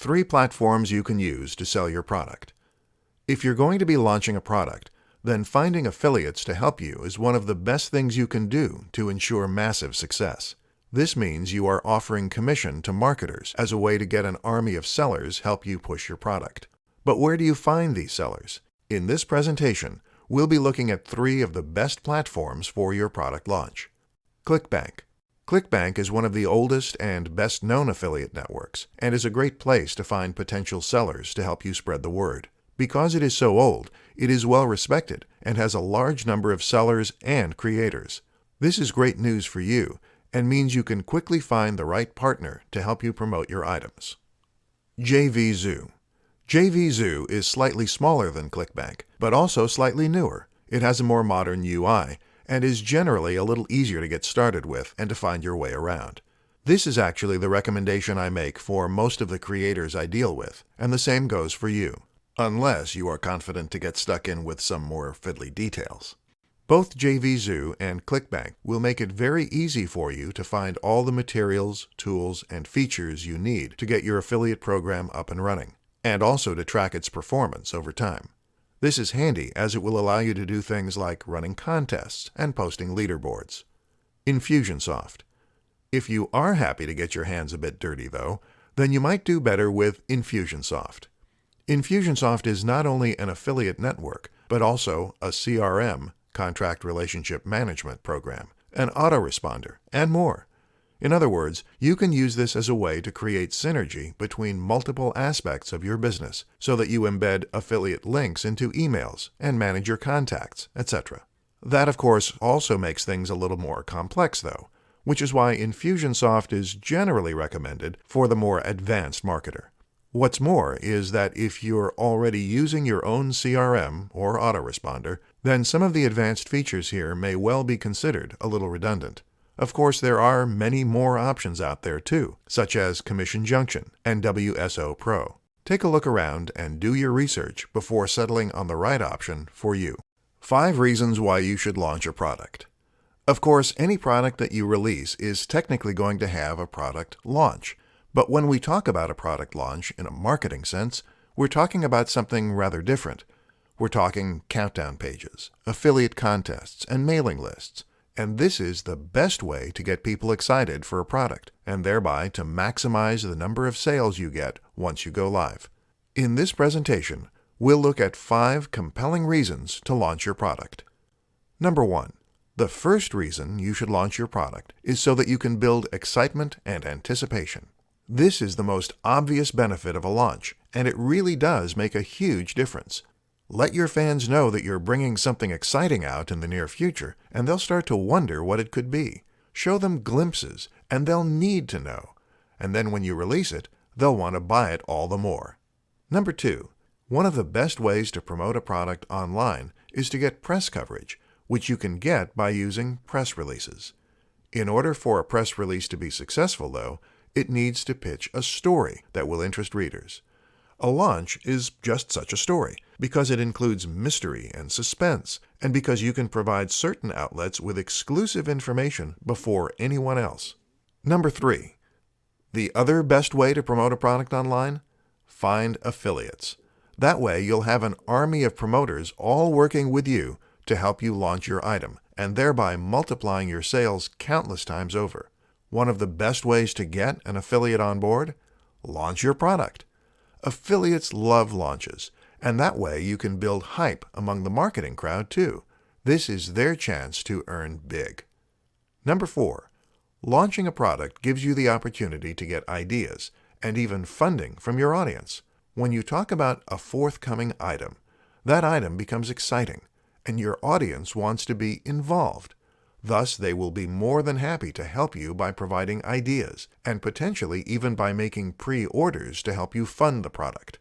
3 platforms you can use to sell your product. If you're going to be launching a product, then finding affiliates to help you is one of the best things you can do to ensure massive success. This means you are offering commission to marketers as a way to get an army of sellers help you push your product. But where do you find these sellers? In this presentation, we'll be looking at 3 of the best platforms for your product launch. ClickBank. ClickBank is one of the oldest and best-known affiliate networks and is a great place to find potential sellers to help you spread the word. Because it is so old, it is well respected and has a large number of sellers and creators. This is great news for you and means you can quickly find the right partner to help you promote your items. JVZoo. JVZoo is slightly smaller than ClickBank, but also slightly newer. It has a more modern UI and is generally a little easier to get started with and to find your way around. This is actually the recommendation I make for most of the creators I deal with, and the same goes for you, unless you are confident to get stuck in with some more fiddly details. Both JVZoo and ClickBank will make it very easy for you to find all the materials, tools, and features you need to get your affiliate program up and running, and also to track its performance over time. This is handy as it will allow you to do things like running contests and posting leaderboards. Infusionsoft. If you are happy to get your hands a bit dirty though, then you might do better with Infusionsoft. Infusionsoft is not only an affiliate network, but also a CRM, contract relationship management program, an autoresponder, and more. In other words, you can use this as a way to create synergy between multiple aspects of your business so that you embed affiliate links into emails and manage your contacts, etc. That, of course, also makes things a little more complex, though, which is why Infusionsoft is generally recommended for the more advanced marketer. What's more is that if you're already using your own CRM or autoresponder, then some of the advanced features here may well be considered a little redundant. Of course, there are many more options out there too, such as Commission Junction and WSO Pro. Take a look around and do your research before settling on the right option for you. 5 reasons why you should launch a product. Of course, any product that you release is technically going to have a product launch. But when we talk about a product launch in a marketing sense, we're talking about something rather different. We're talking countdown pages, affiliate contests, and mailing lists. And this is the best way to get people excited for a product, and thereby to maximize the number of sales you get once you go live. In this presentation, we'll look at 5 compelling reasons to launch your product. Number 1. The first reason you should launch your product is so that you can build excitement and anticipation. This is the most obvious benefit of a launch, and it really does make a huge difference. Let your fans know that you're bringing something exciting out in the near future, and they'll start to wonder what it could be. Show them glimpses, and they'll need to know. And then when you release it, they'll want to buy it all the more. Number 2. One of the best ways to promote a product online is to get press coverage, which you can get by using press releases. In order for a press release to be successful, though, it needs to pitch a story that will interest readers. A launch is just such a story, because it includes mystery and suspense, and because you can provide certain outlets with exclusive information before anyone else. Number 3. The other best way to promote a product online? Find affiliates. That way you'll have an army of promoters all working with you to help you launch your item, and thereby multiplying your sales countless times over. One of the best ways to get an affiliate on board? Launch your product. Affiliates love launches, and that way you can build hype among the marketing crowd too. This is their chance to earn big. Number 4. Launching a product gives you the opportunity to get ideas and even funding from your audience. When you talk about a forthcoming item, that item becomes exciting, and your audience wants to be involved. Thus, they will be more than happy to help you by providing ideas, and potentially even by making pre-orders to help you fund the product.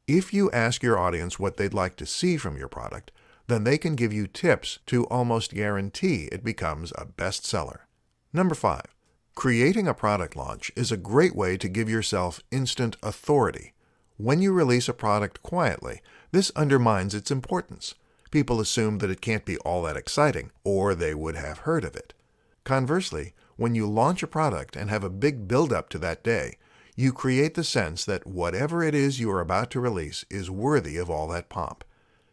If you ask your audience what they'd like to see from your product, then they can give you tips to almost guarantee it becomes a bestseller. Number 5. Creating a product launch is a great way to give yourself instant authority. When you release a product quietly, this undermines its importance. People assume that it can't be all that exciting, or they would have heard of it. Conversely, when you launch a product and have a big build-up to that day, You create the sense that whatever it is you are about to release is worthy of all that pomp.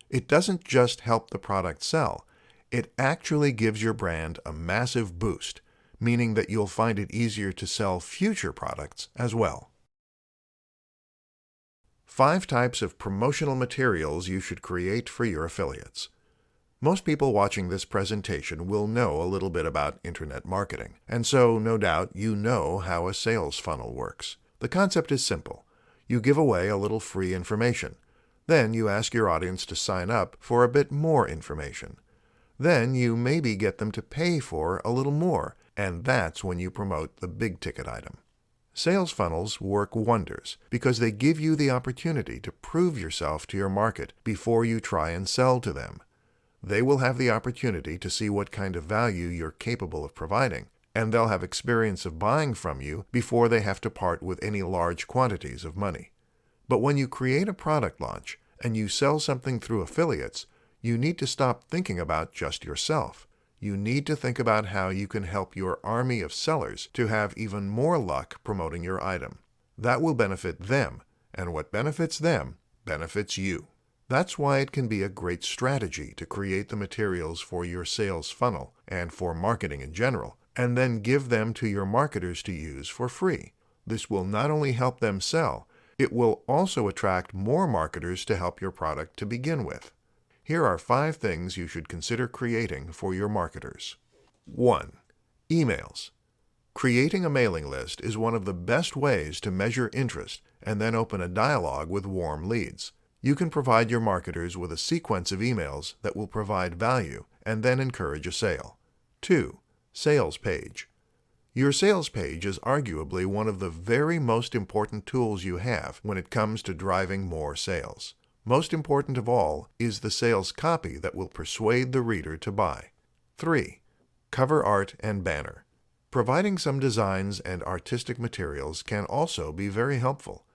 It doesn't just help the product sell, it actually gives your brand a massive boost, meaning that you'll find it easier to sell future products as well. 5 types of promotional materials you should create for your affiliates. Most people watching this presentation will know a little bit about internet marketing, and so no doubt you know how a sales funnel works. The concept is simple. You give away a little free information. Then you ask your audience to sign up for a bit more information. Then you maybe get them to pay for a little more, and that's when you promote the big-ticket item. Sales funnels work wonders because they give you the opportunity to prove yourself to your market before you try and sell to them. They will have the opportunity to see what kind of value you're capable of providing, and they'll have experience of buying from you before they have to part with any large quantities of money. But when you create a product launch and you sell something through affiliates, you need to stop thinking about just yourself. You need to think about how you can help your army of sellers to have even more luck promoting your item. That will benefit them, and what benefits them benefits you. That's why it can be a great strategy to create the materials for your sales funnel and for marketing in general, and then give them to your marketers to use for free. This will not only help them sell, it will also attract more marketers to help your product to begin with. Here are 5 things you should consider creating for your marketers. 1. Emails. Creating a mailing list is one of the best ways to measure interest and then open a dialogue with warm leads. You can provide your marketers with a sequence of emails that will provide value and then encourage a sale. 2. Sales page. Your sales page is arguably one of the very most important tools you have when it comes to driving more sales. Most important of all is the sales copy that will persuade the reader to buy. 3. Cover art and banner. Providing some designs and artistic materials can also be very helpful.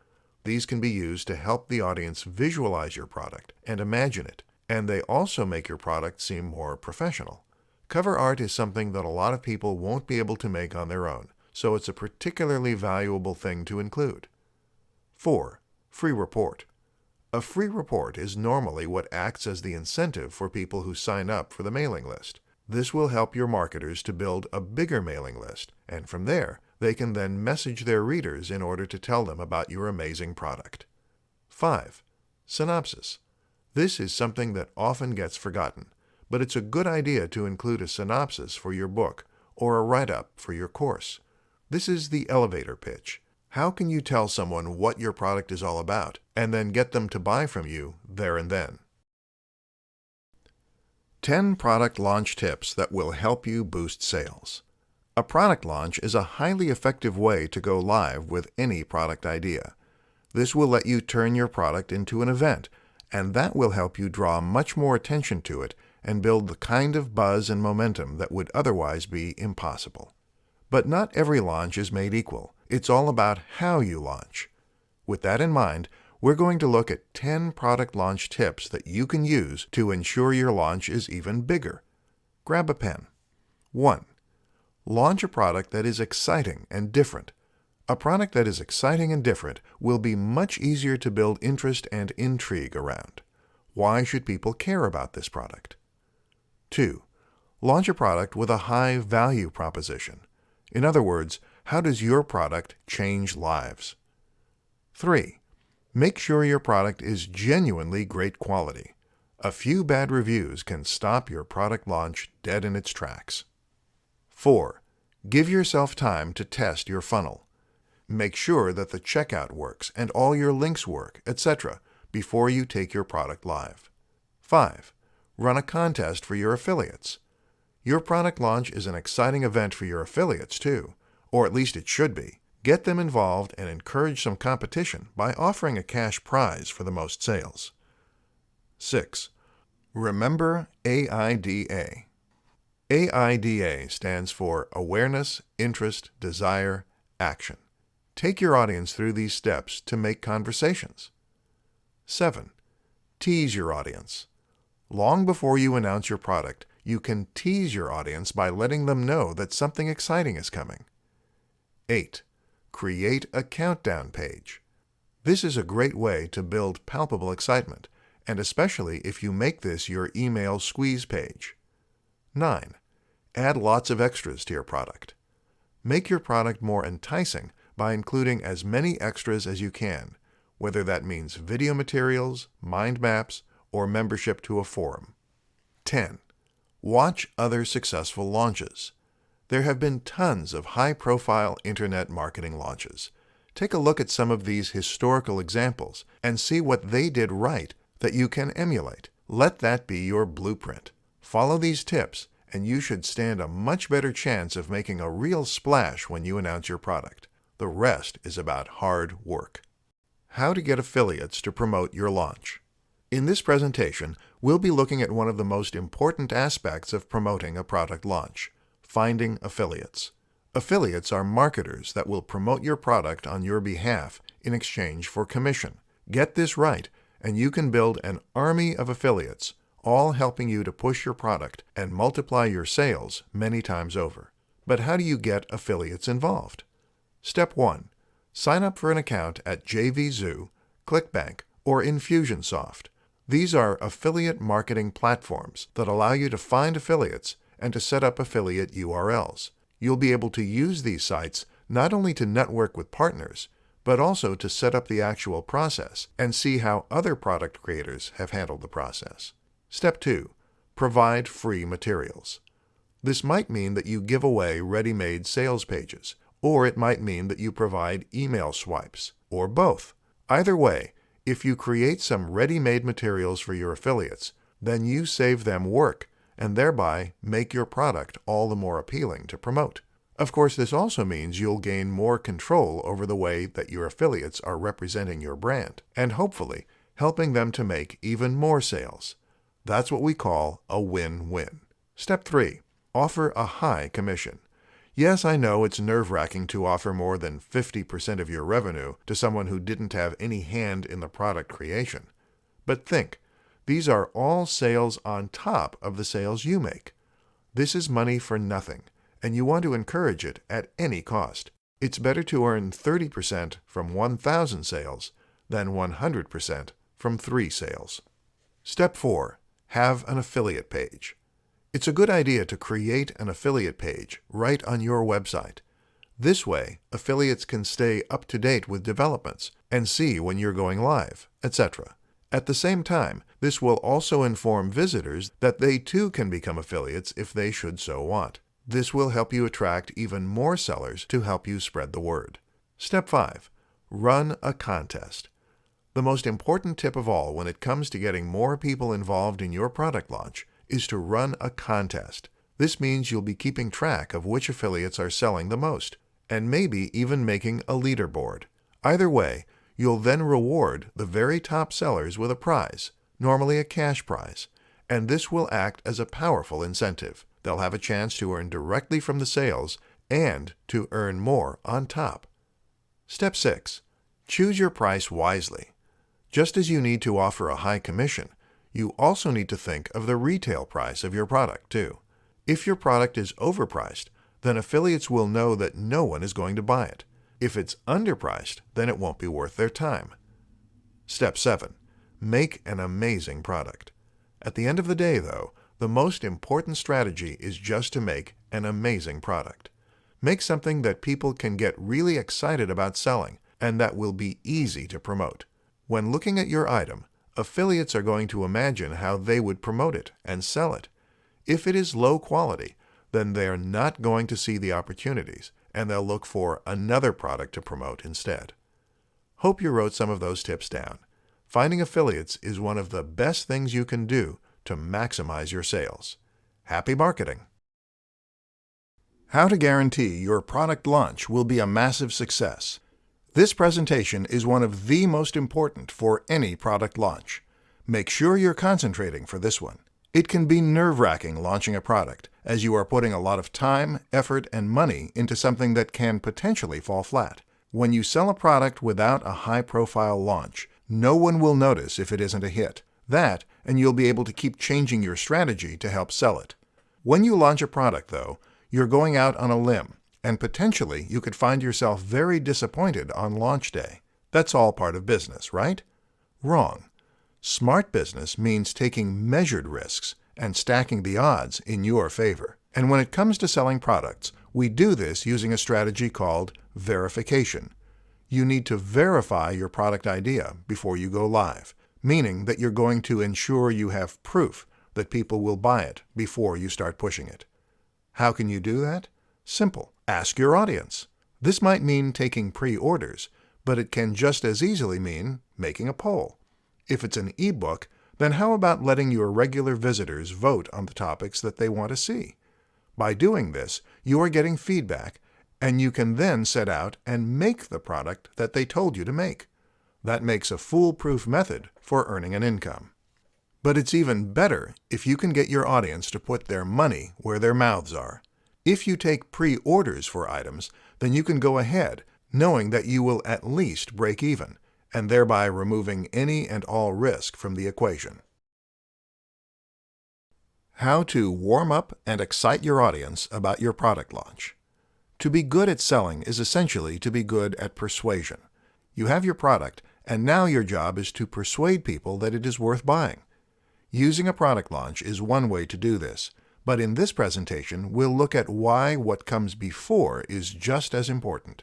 These can be used to help the audience visualize your product and imagine it, and they also make your product seem more professional. Cover art is something that a lot of people won't be able to make on their own, so it's a particularly valuable thing to include. 4. Free report. A free report is normally what acts as the incentive for people who sign up for the mailing list. This will help your marketers to build a bigger mailing list, and from there, they can then message their readers in order to tell them about your amazing product. 5. Synopsis. This is something that often gets forgotten, but it's a good idea to include a synopsis for your book or a write-up for your course. This is the elevator pitch. How can you tell someone what your product is all about and then get them to buy from you there and then? 10 product launch tips that will help you boost sales. A product launch is a highly effective way to go live with any product idea. This will let you turn your product into an event, and that will help you draw much more attention to it and build the kind of buzz and momentum that would otherwise be impossible. But not every launch is made equal. It's all about how you launch. With that in mind, we're going to look at 10 product launch tips that you can use to ensure your launch is even bigger. Grab a pen. 1. Launch a product that is exciting and different. A product that is exciting and different will be much easier to build interest and intrigue around. Why should people care about this product? 2. Launch a product with a high value proposition. In other words, how does your product change lives? 3. Make sure your product is genuinely great quality. A few bad reviews can stop your product launch dead in its tracks. 4. Give yourself time to test your funnel. Make sure that the checkout works and all your links work, etc., before you take your product live. 5. Run a contest for your affiliates. Your product launch is an exciting event for your affiliates too, or at least it should be. Get them involved and encourage some competition by offering a cash prize for the most sales. 6. Remember AIDA. AIDA stands for Awareness, Interest, Desire, Action. Take your audience through these steps to make conversations. 7. Tease your audience. Long before you announce your product, you can tease your audience by letting them know that something exciting is coming. 8. create a countdown page. This is a great way to build palpable excitement, and especially if you make this your email squeeze page. 9. Add lots of extras to your product. Make your product more enticing by including as many extras as you can, whether that means video materials, mind maps, or membership to a forum. 10. Watch other successful launches. There have been tons of high-profile internet marketing launches. Take a look at some of these historical examples and see what they did right that you can emulate. Let that be your blueprint. Follow these tips, and you should stand a much better chance of making a real splash when you announce your product. The rest is about hard work. How to get affiliates to promote your launch. In this presentation, we'll be looking at one of the most important aspects of promoting a product launch: finding affiliates. Affiliates are marketers that will promote your product on your behalf in exchange for commission. Get this right, and you can build an army of affiliates, all helping you to push your product and multiply your sales many times over. But how do you get affiliates involved? Step 1. Sign up for an account at JVZoo, ClickBank, or Infusionsoft. These are affiliate marketing platforms that allow you to find affiliates and to set up affiliate URLs. You'll be able to use these sites not only to network with partners, but also to set up the actual process and see how other product creators have handled the process. Step 2. Provide free materials. This might mean that you give away ready-made sales pages, or it might mean that you provide email swipes, or both. Either way, if you create some ready-made materials for your affiliates, then you save them work and thereby make your product all the more appealing to promote. Of course, this also means you'll gain more control over the way that your affiliates are representing your brand, and hopefully helping them to make even more sales. That's what we call a win-win. Step 3. Offer a high commission. Yes, I know it's nerve-wracking to offer more than 50% of your revenue to someone who didn't have any hand in the product creation. But think, these are all sales on top of the sales you make. This is money for nothing, and you want to encourage it at any cost. It's better to earn 30% from 1,000 sales than 100% from 3 sales. Step 4. Have an affiliate page. It's a good idea to create an affiliate page right on your website. This way, affiliates can stay up to date with developments and see when you're going live, etc. At the same time, this will also inform visitors that they too can become affiliates if they should so want. This will help you attract even more sellers to help you spread the word. Step 5. Run a contest. The most important tip of all when it comes to getting more people involved in your product launch is to run a contest. This means you'll be keeping track of which affiliates are selling the most, and maybe even making a leaderboard. Either way, you'll then reward the very top sellers with a prize, normally a cash prize, and this will act as a powerful incentive. They'll have a chance to earn directly from the sales and to earn more on top. Step 6. Choose your price wisely. Just as you need to offer a high commission, you also need to think of the retail price of your product too. If your product is overpriced, then affiliates will know that no one is going to buy it. If it's underpriced, then it won't be worth their time. Step 7. Make an amazing product. At the end of the day, though, the most important strategy is just to make an amazing product. Make something that people can get really excited about selling and that will be easy to promote. When looking at your item, affiliates are going to imagine how they would promote it and sell it. If it is low quality, then they're not going to see the opportunities, and they'll look for another product to promote instead. Hope you wrote some of those tips down. Finding affiliates is one of the best things you can do to maximize your sales. Happy marketing! How to guarantee your product launch will be a massive success. This presentation is one of the most important for any product launch. Make sure you're concentrating for this one. It can be nerve-wracking launching a product, as you are putting a lot of time, effort, and money into something that can potentially fall flat. When you sell a product without a high-profile launch, no one will notice if it isn't a hit. That, and you'll be able to keep changing your strategy to help sell it. When you launch a product, though, you're going out on a limb, and potentially you could find yourself very disappointed on launch day. That's all part of business, right? Wrong. Smart business means taking measured risks and stacking the odds in your favor. And when it comes to selling products, we do this using a strategy called verification. You need to verify your product idea before you go live, meaning that you're going to ensure you have proof that people will buy it before you start pushing it. How can you do that? Simple. Ask your audience. This might mean taking pre-orders, but it can just as easily mean making a poll. If it's an e-book, then how about letting your regular visitors vote on the topics that they want to see? By doing this, you are getting feedback, and you can then set out and make the product that they told you to make. That makes a foolproof method for earning an income. But it's even better if you can get your audience to put their money where their mouths are. If you take pre-orders for items, then you can go ahead knowing that you will at least break even, and thereby removing any and all risk from the equation. How to warm up and excite your audience about your product launch. To be good at selling is essentially to be good at persuasion. You have your product, and now your job is to persuade people that it is worth buying. Using a product launch is one way to do this, but in this presentation, we'll look at why what comes before is just as important.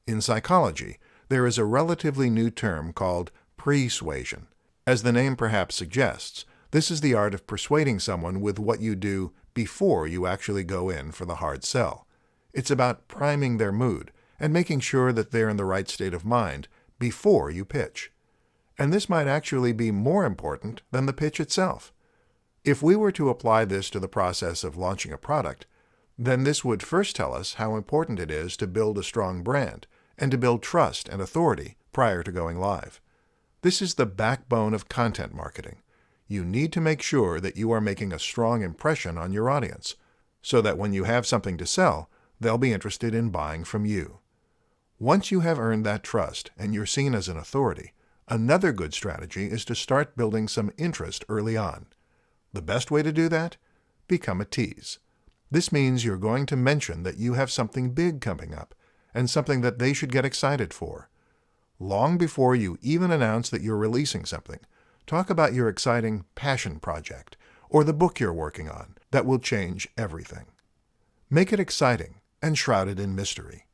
In psychology, there is a relatively new term called persuasion. As the name perhaps suggests, this is the art of persuading someone with what you do before you actually go in for the hard sell. It's about priming their mood and making sure that they're in the right state of mind before you pitch. And this might actually be more important than the pitch itself. If we were to apply this to the process of launching a product, then this would first tell us how important it is to build a strong brand and to build trust and authority prior to going live. This is the backbone of content marketing. You need to make sure that you are making a strong impression on your audience, so that when you have something to sell, they'll be interested in buying from you. Once you have earned that trust and you're seen as an authority, another good strategy is to start building some interest early on. The best way to do that? Become a tease. This means you're going to mention that you have something big coming up and something that they should get excited for. Long before you even announce that you're releasing something, talk about your exciting passion project or the book you're working on that will change everything. Make it exciting and shrouded in mystery.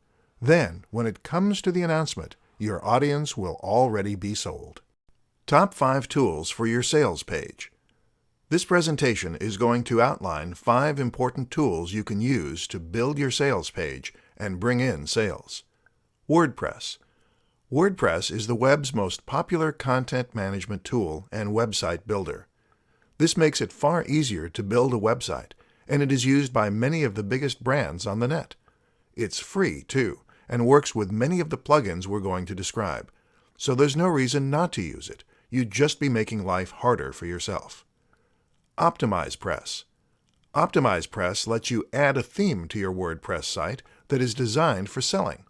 Then, when it comes to the announcement, your audience will already be sold. Top 5 tools for your sales page. This presentation is going to outline 5 important tools you can use to build your sales page and bring in sales. WordPress. WordPress is the web's most popular content management tool and website builder. This makes it far easier to build a website, and it is used by many of the biggest brands on the net. It's free, too, and works with many of the plugins we're going to describe, so there's no reason not to use it. You'd just be making life harder for yourself. OptimizePress. OptimizePress lets you add a theme to your WordPress site that is designed for selling.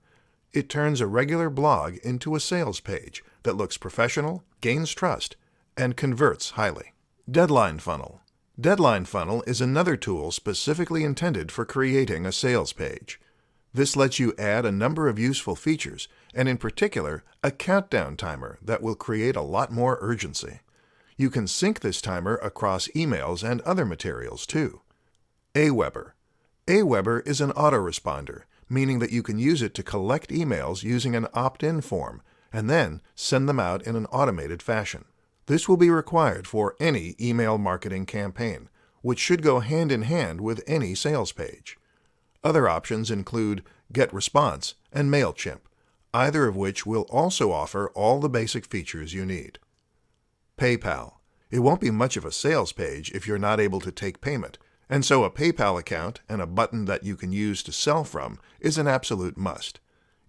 It turns a regular blog into a sales page that looks professional, gains trust, and converts highly. Deadline Funnel. Deadline Funnel is another tool specifically intended for creating a sales page. This lets you add a number of useful features, and in particular, a countdown timer that will create a lot more urgency. You can sync this timer across emails and other materials too. Aweber. Aweber is an autoresponder, meaning that you can use it to collect emails using an opt-in form and then send them out in an automated fashion. This will be required for any email marketing campaign, which should go hand in hand with any sales page. Other options include GetResponse and MailChimp, either of which will also offer all the basic features you need. PayPal. It won't be much of a sales page if you're not able to take payment, and so a PayPal account and a button that you can use to sell from is an absolute must.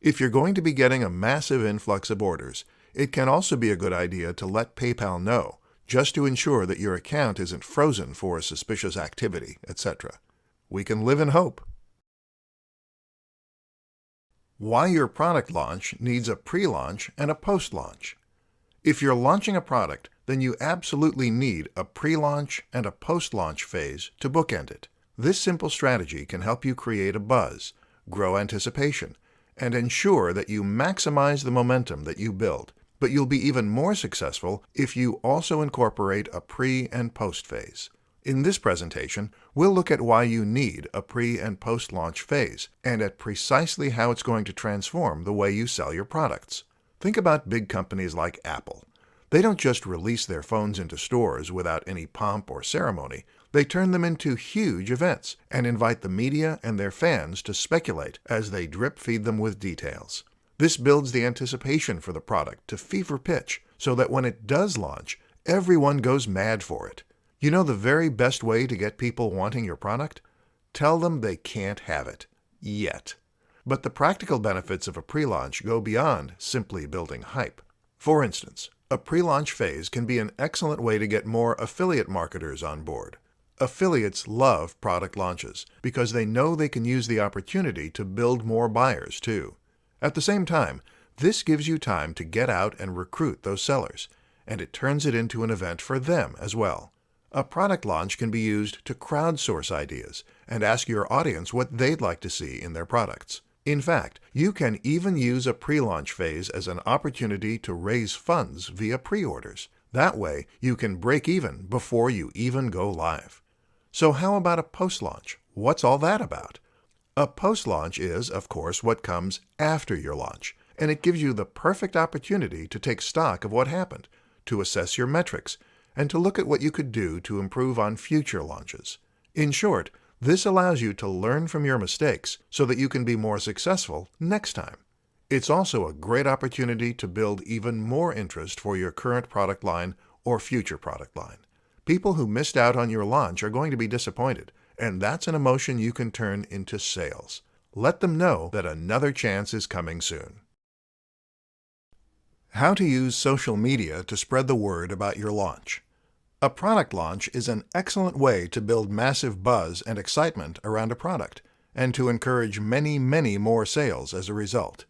If you're going to be getting a massive influx of orders, it can also be a good idea to let PayPal know, just to ensure that your account isn't frozen for suspicious activity, etc. We can live in hope. Why your product launch needs a pre-launch and a post-launch. If you're launching a product, then you absolutely need a pre-launch and a post-launch phase to bookend it. This simple strategy can help you create a buzz, grow anticipation, and ensure that you maximize the momentum that you build. But you'll be even more successful if you also incorporate a pre- and post-phase. In this presentation, we'll look at why you need a pre- and post-launch phase, and at precisely how it's going to transform the way you sell your products. Think about big companies like Apple. They don't just release their phones into stores without any pomp or ceremony. They turn them into huge events and invite the media and their fans to speculate as they drip-feed them with details. This builds the anticipation for the product to fever pitch so that when it does launch, everyone goes mad for it. You know the very best way to get people wanting your product? Tell them they can't have it. Yet. But the practical benefits of a pre-launch go beyond simply building hype. For instance, a pre-launch phase can be an excellent way to get more affiliate marketers on board. Affiliates love product launches because they know they can use the opportunity to build more buyers too. At the same time, this gives you time to get out and recruit those sellers, and it turns it into an event for them as well. A product launch can be used to crowdsource ideas and ask your audience what they'd like to see in their products. In fact, you can even use a pre-launch phase as an opportunity to raise funds via pre-orders. That way, you can break even before you even go live. So how about a post-launch? What's all that about? A post-launch is, of course, what comes after your launch, and it gives you the perfect opportunity to take stock of what happened, to assess your metrics, and to look at what you could do to improve on future launches. In short, this allows you to learn from your mistakes so that you can be more successful next time. It's also a great opportunity to build even more interest for your current product line or future product line. People who missed out on your launch are going to be disappointed, and that's an emotion you can turn into sales. Let them know that another chance is coming soon. How to use social media to spread the word about your launch. A product launch is an excellent way to build massive buzz and excitement around a product, and to encourage many more sales as a result.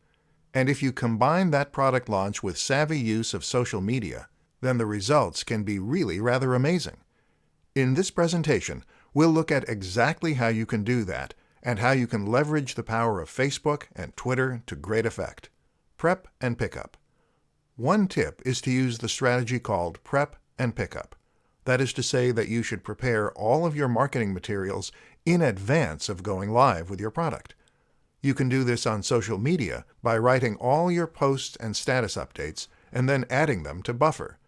And if you combine that product launch with savvy use of social media, then the results can be really rather amazing. In this presentation, we'll look at exactly how you can do that, and how you can leverage the power of Facebook and Twitter to great effect. Prep and pickup. One tip is to use the strategy called prep and pickup. That is to say that you should prepare all of your marketing materials in advance of going live with your product. You can do this on social media by writing all your posts and status updates and then adding them to Buffer.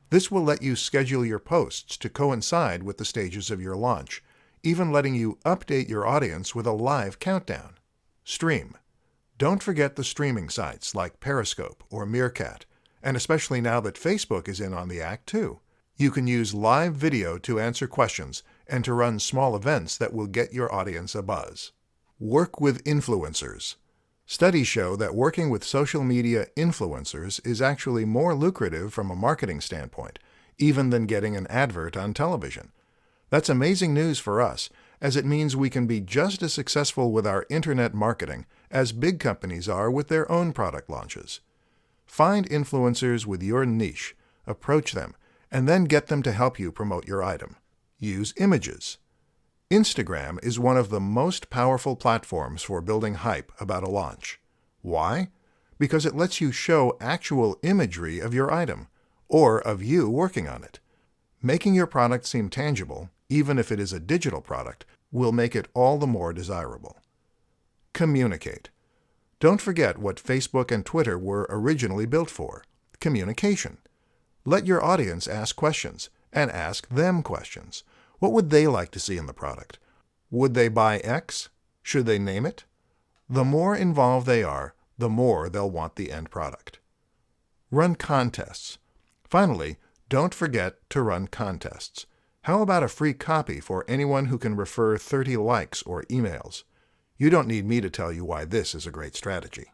This will let you schedule your posts to coincide with the stages of your launch, even letting you update your audience with a live countdown. Stream. Don't forget the streaming sites like Periscope or Meerkat, and especially now that Facebook is in on the act too. You can use live video to answer questions and to run small events that will get your audience a buzz. Work with influencers. Studies show that working with social media influencers is actually more lucrative from a marketing standpoint, even than getting an advert on television. That's amazing news for us, as it means we can be just as successful with our internet marketing as big companies are with their own product launches. Find influencers with your niche, approach them, and then get them to help you promote your item. Use images. Instagram is one of the most powerful platforms for building hype about a launch. Why? Because it lets you show actual imagery of your item, or of you working on it. Making your product seem tangible, even if it is a digital product, will make it all the more desirable. Communicate. Don't forget what Facebook and Twitter were originally built for: communication. Let your audience ask questions, and ask them questions. What would they like to see in the product? Would they buy X? Should they name it? The more involved they are, the more they'll want the end product. Run contests. Finally, don't forget to run contests. How about a free copy for anyone who can refer 30 likes or emails? You don't need me to tell you why this is a great strategy.